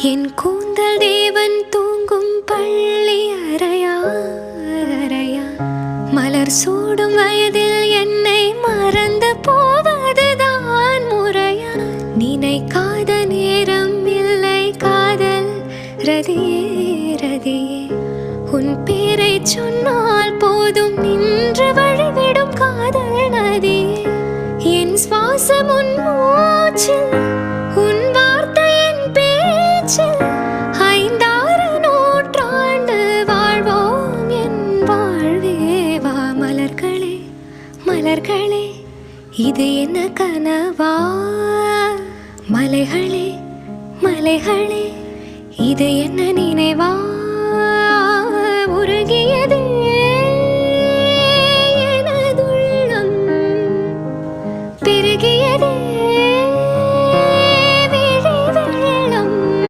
என் கூந்தல் தேவன் தூங்கும் பள்ளி அறையா மலர் சூடும் வயதில் என்னை மறந்து போவதுதான் முறையா? நினைக்காத நேரம் இல்லை காதல் ரதியே உன் பேரை சொன்னால் போதும் நின்று வழிவிடும் காதல் நதியே. என் சுவாசம் உன் மூச்சில், உன் வார்த்தையின் பேச்சில், 5-6 நூற்றாண்டு வாழ்வோம் என் வாழ்வேவா. மலர்களே மலர்களே இது என்ன கனவா? மலைகளே மலைகளே இது என்ன நினைவா?